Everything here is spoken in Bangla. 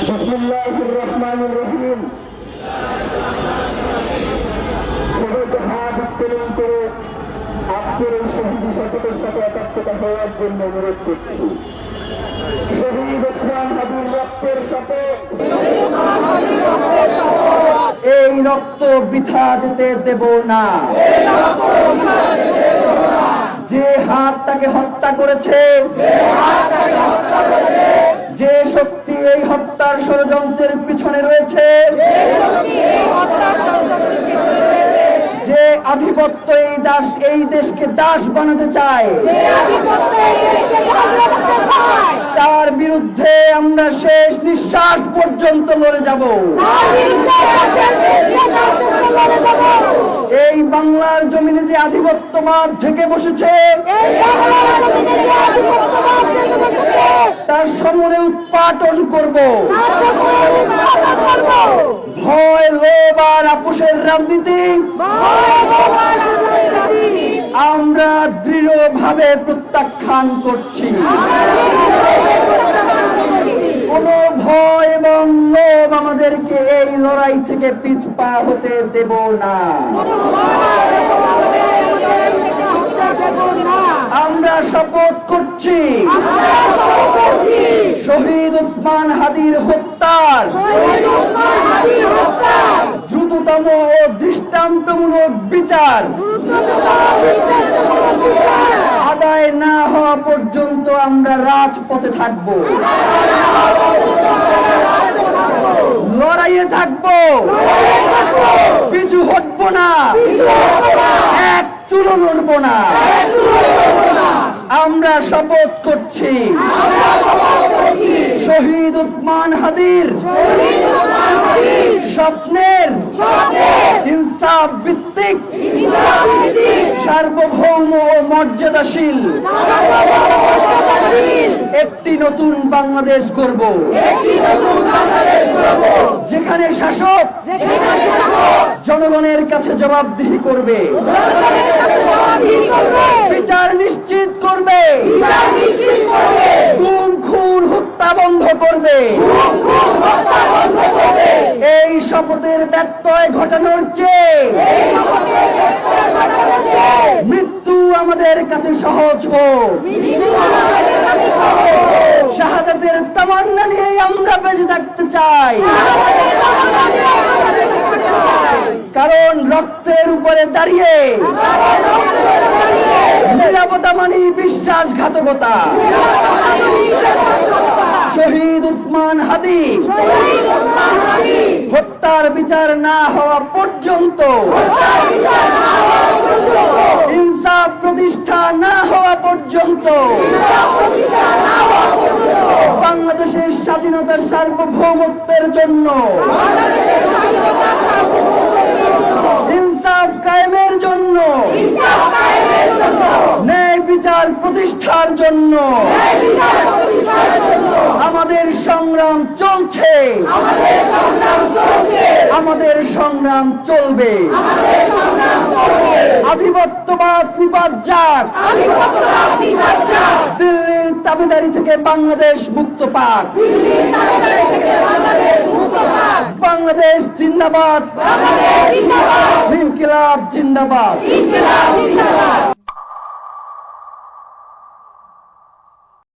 বিসমিল্লাহির রহমানির রহিম। সবাইকে হাত উত্তোলন করে আজকের এই শহীদ শপথের সাথে একাত্মতা হওয়ার জন্য অনুরোধ করছি। শহীদ ওসমান হাদির রক্তের শপথ, এই রক্ত বৃথা যেতে দেব না। যে হাত তাকে হত্যা করেছে, যে শক্তি এই হত্যার ষড়যন্ত্রের পিছনে রয়েছে, যে আধিপত্য এই দেশকে দাস বানাতে চায়, তার বিরুদ্ধে আমরা শেষ নিঃশ্বাস পর্যন্ত লড়ে যাব। এই বাংলার জমিনে যে আধিপত্যবাদ ঝেঁকে বসেছে, তার সমূলে উৎপাটন করব। ভয়, লোভ আর আপোষের রাজনীতি আমরা দৃঢ়ভাবে প্রত্যাখ্যান করছি। কোন ভয় এবং লোভ আমাদেরকে এই লড়াই থেকে পিছপা হতে দেব না। আমরা শপথ করছি শহীদ ওসমান হাদির হত্যার দ্রুততম ও দৃষ্টান্তমূলক বিচার আদায় না হওয়া পর্যন্ত আমরা রাজপথে থাকব, লড়াইয়ে থাকব, পিছু হটব না, এক চুলো লড়ব না। আমরা শপথ করছি শহীদ ওসমান হাদির স্বপ্নের ইনসাফ ভিত্তিক সার্বভৌম ও মর্যাদাশীল একটি নতুন বাংলাদেশ গড়ব, যেখানে শাসক জনগণের কাছে জবাবদিহি করবে, বিচার নিশ্চিত করবে, গুম খুন হত্যা বন্ধ করবে। এই শপথের ব্যত্যয় ঘটানোর চেয়ে মৃত্যু আমাদের কাছে সহজ হোক। শাহাদাতের তামান্না নিয়ে আমরা বেঁচে থাকতে চাই, কারণ রক্তের উপরে দাঁড়িয়ে নিরাপত্তা মানে বিশ্বাসঘাতকতা। শহীদ ওসমান হাদি হত্যার বিচার না হওয়া পর্যন্ত, ইনসাফ প্রতিষ্ঠা না হওয়া পর্যন্ত বাংলাদেশের স্বাধীনতার সার্বভৌমত্বের জন্য, ইনসাফ কায়েমের জন্য, ন্যায় বিচার প্রতিষ্ঠার জন্য আমাদের সংগ্রাম চলছে, আমাদের সংগ্রাম চলবে। আধিপত্যবাদ নিপাত যাক, দিল্লির তাবেদারি থেকে বাংলাদেশ মুক্ত পাক। বাংলাদেশ জিন্দাবাদ, ইনকিলাব জিন্দাবাদ।